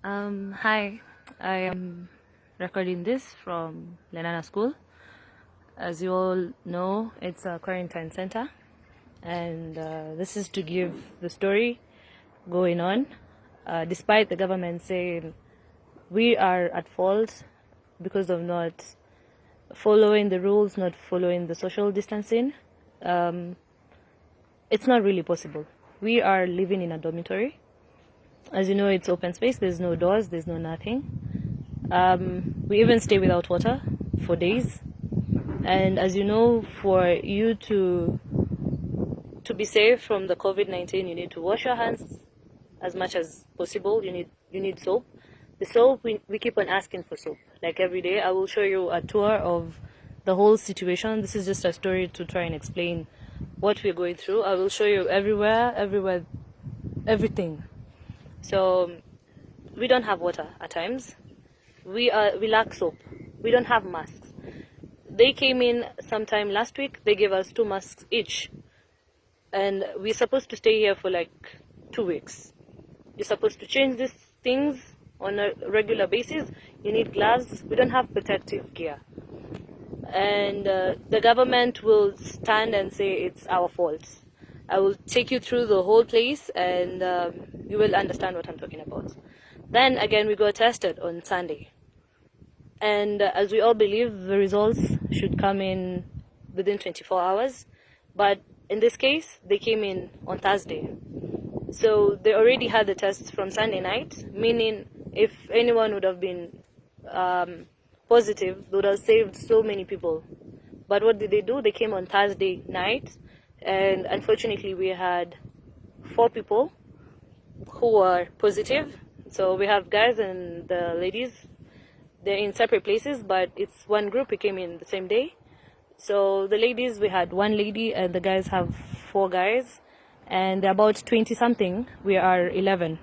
Hi, I am recording this from Lenana school. As you all know, it's a quarantine center, and this is to give the story going on. Despite the government saying we are at fault because of not following the rules, not following the social distancing, it's not really possible. We are living in a dormitory. As you know, it's open space, there's no doors, there's no nothing. We even stay without water for days. And as you know, for you to be safe from the COVID-19, you need to wash your hands as much as possible. You need soap. The soap, we keep on asking for soap. Like every day, I will show you a tour of the whole situation. This is just a story to try and explain what we're going through. I will show you everywhere, everything. So we don't have water at times. We lack soap. We don't have masks. They came in sometime last week. They gave us 2 masks each, and we're supposed to stay here for like 2 weeks. You're supposed to change these things on a regular basis. You need gloves. We don't have protective gear, and the government will stand and say it's our fault. I will take you through the whole place, and you will understand what I'm talking about. Then again, we got tested on Sunday. And as we all believe, the results should come in within 24 hours. But in this case, they came in on Thursday. So they already had the tests from Sunday night, meaning if anyone would have been positive, they would have saved so many people. But what did they do? They came on Thursday night. And unfortunately, we had 4 people who were positive. So we have guys and the ladies. They're in separate places, but it's one group. We came in the same day. So the ladies, we had 1 lady, and the guys have 4 guys. And they're about 20-something. We are 11.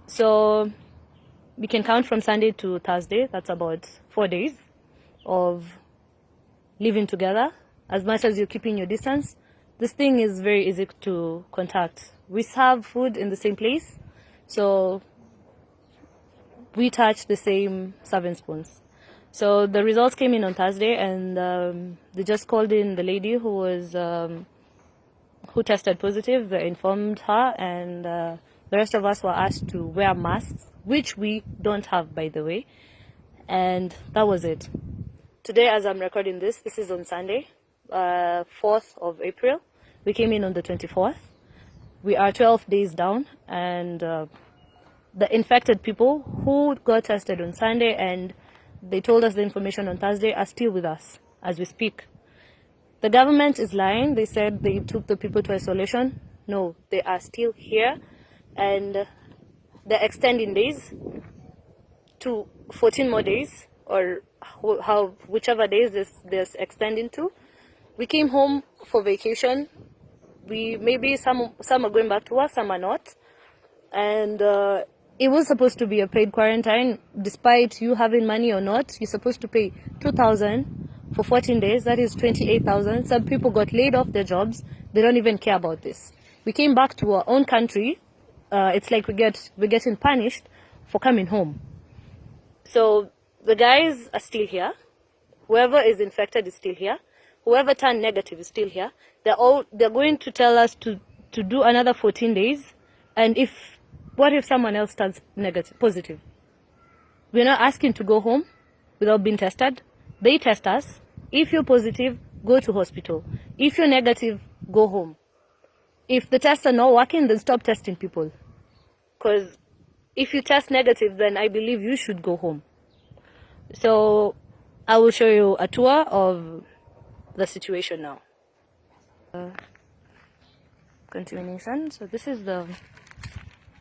So we can count from Sunday to Thursday. That's about 4 days of living together. As much as you're keeping your distance, this thing is very easy to contact. We serve food in the same place, so we touch the same serving spoons. So the results came in on Thursday, and they just called in the lady who tested positive. They informed her, and the rest of us were asked to wear masks, which we don't have, by the way. And that was it. Today, as I'm recording this is on Sunday, 4th of April. We came in on the 24th. We are 12 days down, and the infected people who got tested on Sunday and they told us the information on Thursday are still with us as we speak. The government is lying. They said they took the people to isolation. No, they are still here, and they're extending days to 14 more days, or whichever days this extending to. We came home for vacation. Maybe some are going back to work, some are not. And it was supposed to be a paid quarantine. Despite you having money or not, you're supposed to pay 2,000 for 14 days. That is 28,000. Some people got laid off their jobs. They don't even care about this. We came back to our own country. It's like we're getting punished for coming home. So the guys are still here. Whoever is infected is still here. Whoever turned negative is still here. They're going to tell us to do another 14 days. And what if someone else turns positive? We're not asking to go home without being tested. They test us. If you're positive, go to hospital. If you're negative, go home. If the tests are not working, then stop testing people. Because if you test negative, then I believe you should go home. So I will show you a tour of the situation now. Continuation. So this is the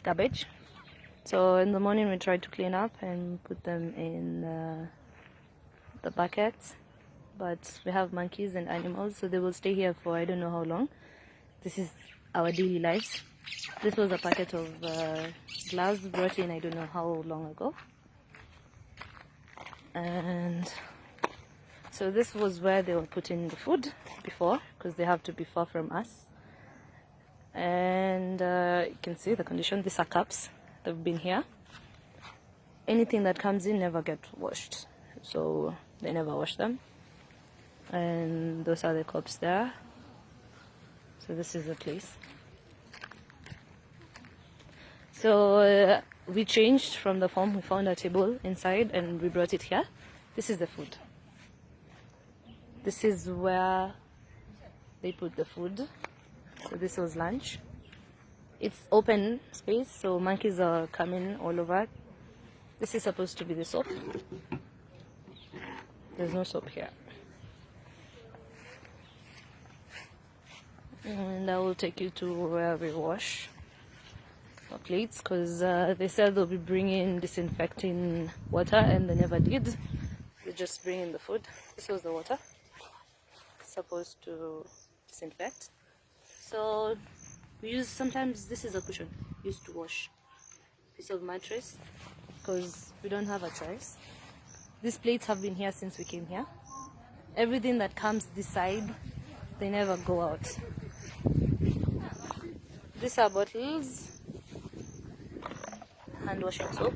garbage. So in the morning we try to clean up and put them in the buckets, but we have monkeys and animals, so they will stay here for I don't know how long. This is our daily lives. This was a packet of gloves brought in I don't know how long ago, and so this was where they were putting the food before, because they have to be far from us. And you can see the condition. These are cups that have been here. anything that comes in never get washed, so they never wash them. And those are the cups there. So this is the place. So we changed from the farm. We found a table inside and we brought it here. This is the food. This is where they put the food. So this was lunch. It's open space, so monkeys are coming all over. This is supposed to be the soap. There's no soap here. And I will take you to where we wash our plates, because they said they'll be bringing disinfecting water and they never did. They just bring in the food. This was the water supposed to disinfect. So we use, sometimes this is a cushion used to wash piece of mattress because we don't have a choice. These plates have been here since we came here. Everything that comes this side, they never go out. These are bottles, hand washing soap.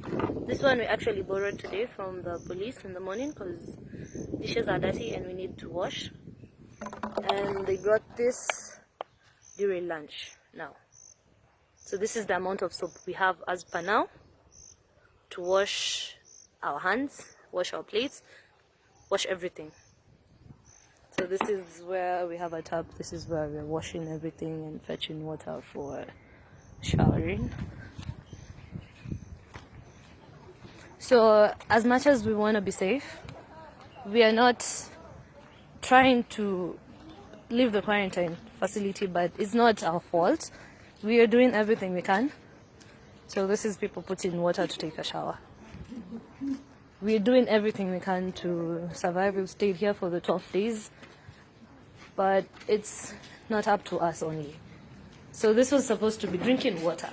This one we actually borrowed today from the police in the morning because dishes are dirty and we need to wash. And they brought this during lunch now. So this is the amount of soap we have as per now to wash our hands, wash our plates, wash everything. So this is where we have a tub. This is where we're washing everything and fetching water for showering. So as much as we want to be safe, we are not trying to leave the quarantine facility, but it's not our fault. We are doing everything we can. So this is people putting water to take a shower. We are doing everything we can to survive. We've stayed here for the 12 days, but it's not up to us only. So this was supposed to be drinking water.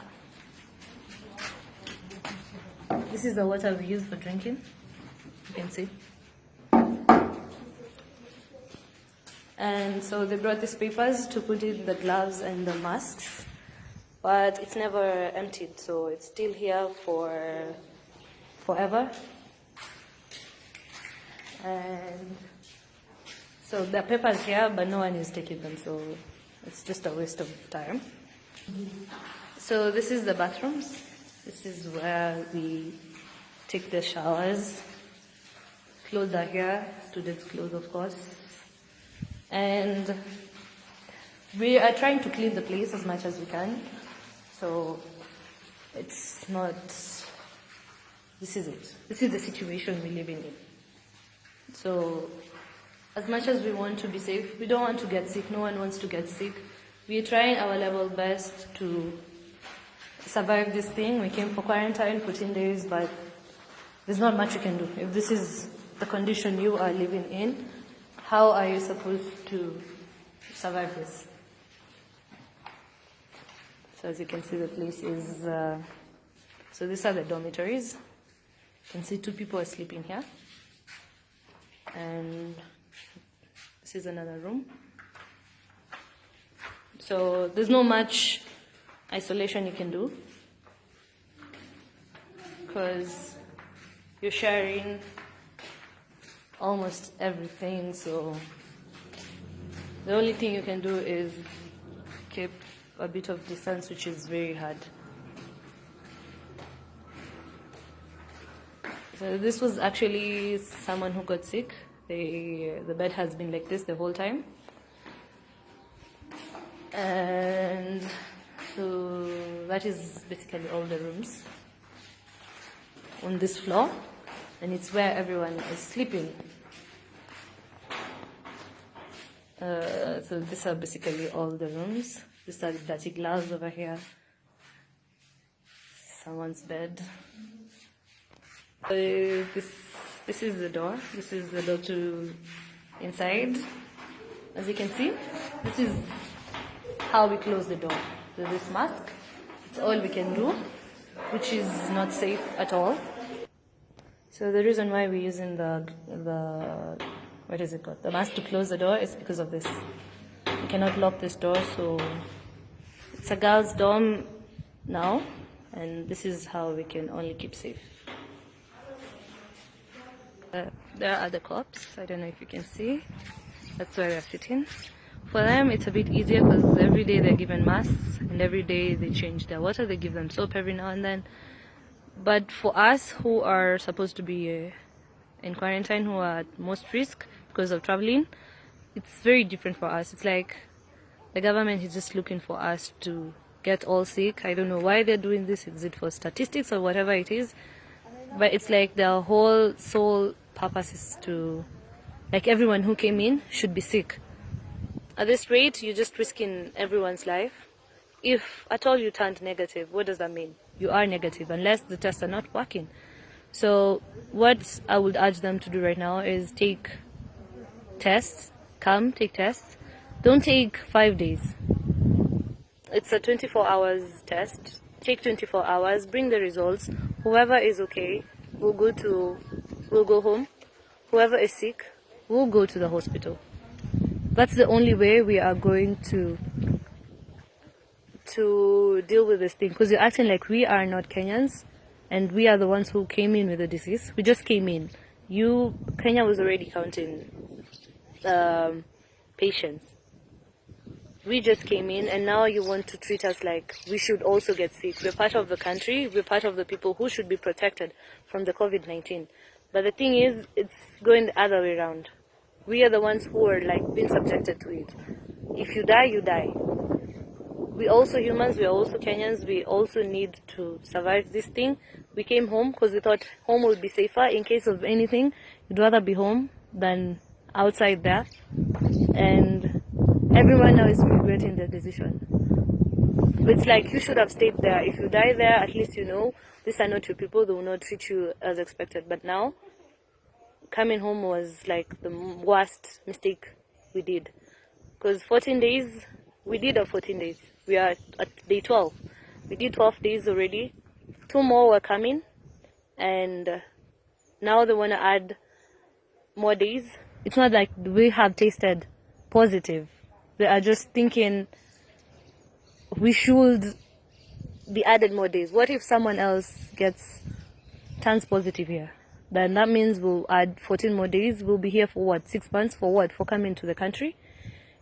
This is the water we use for drinking. You can see. And so they brought these papers to put in the gloves and the masks, but it's never emptied, so it's still here for forever. And so the papers here, but no one is taking them, so it's just a waste of time. So this is the bathrooms. This is where we take the showers. Clothes are here, students' clothes, of course. And we are trying to clean the place as much as we can. So it's not, this is it. This is the situation we live in. So as much as we want to be safe, we don't want to get sick. No one wants to get sick. We are trying our level best to survive this thing. We came for quarantine 14 days, but there's not much you can do. If this is the condition you are living in, how are you supposed to survive this? So as you can see, the place is, so these are the dormitories. You can see 2 people are sleeping here. And this is another room. So there's not much isolation you can do because you're sharing almost everything, so the only thing you can do is keep a bit of distance, which is very hard. So this was actually someone who got sick. The bed has been like this the whole time. And so that is basically all the rooms on this floor, and it's where everyone is sleeping. So these are basically all the rooms. These are the dirty gloves over here. Someone's bed. This is the door. This is the door to inside. As you can see, this is how we close the door. With this mask, it's all we can do, which is not safe at all. So the reason why we're using the what is it called? The mask to close the door is because of this. We cannot lock this door, so it's a girls' dorm now, and this is how we can only keep safe. There are other cops. I don't know if you can see. That's where they're sitting. For them, it's a bit easier because every day they're given masks and every day they change their water. They give them soap every now and then. But for us who are supposed to be in quarantine, who are at most risk because of traveling, it's very different for us. It's like the government is just looking for us to get all sick. I don't know why they're doing this. Is it for statistics or whatever it is? But it's like their whole sole purpose is to, like, everyone who came in should be sick. At this rate, you're just risking everyone's life. If at all you turned negative, what does that mean? You are negative unless the tests are not working. So what I would urge them to do right now is take tests. Come, take tests. Don't take 5 days. It's a 24 hours test. Take 24 hours, bring the results. Whoever is okay will go home. Whoever is sick will go to the hospital. That's the only way we are going to deal with this thing, because you're acting like we are not Kenyans and we are the ones who came in with the disease. We just came in. Kenya was already counting patients. We just came in and now you want to treat us like we should also get sick. We're part of the country. We're part of the people who should be protected from the COVID-19. But the thing is, it's going the other way around. We are the ones who are like being subjected to it. If you die, you die. We're also humans, we're also Kenyans, we also need to survive this thing. We came home because we thought home would be safer. In case of anything, you'd rather be home than outside there. And everyone now is regretting their decision. It's like you should have stayed there. If you die there, at least you know these are not your people, they will not treat you as expected. But now, coming home was like the worst mistake we did. Because 14 days, we did our 14 days. We are at day 12. We did 12 days already. 2 more were coming. And now they want to add more days. It's not like we have tasted positive. They are just thinking we should be added more days. What if someone else turns positive here? Then that means we'll add 14 more days. We'll be here for what? 6 months? For what? For coming to the country?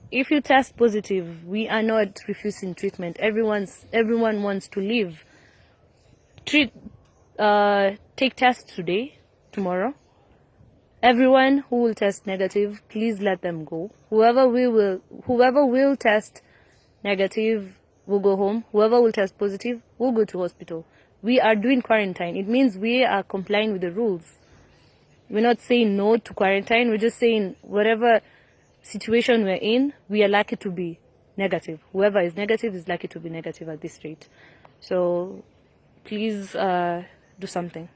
If you test positive, we are not refusing treatment. Everyone wants to live. Take tests today, tomorrow. Everyone who will test negative, please let them go. Whoever will test negative will go home. Whoever will test positive will go to hospital. We are doing quarantine. It means we are complying with the rules. We're not saying no to quarantine. We're just saying whatever situation we're in, we are lucky to be negative. Whoever is negative is lucky to be negative at this rate. So please do something.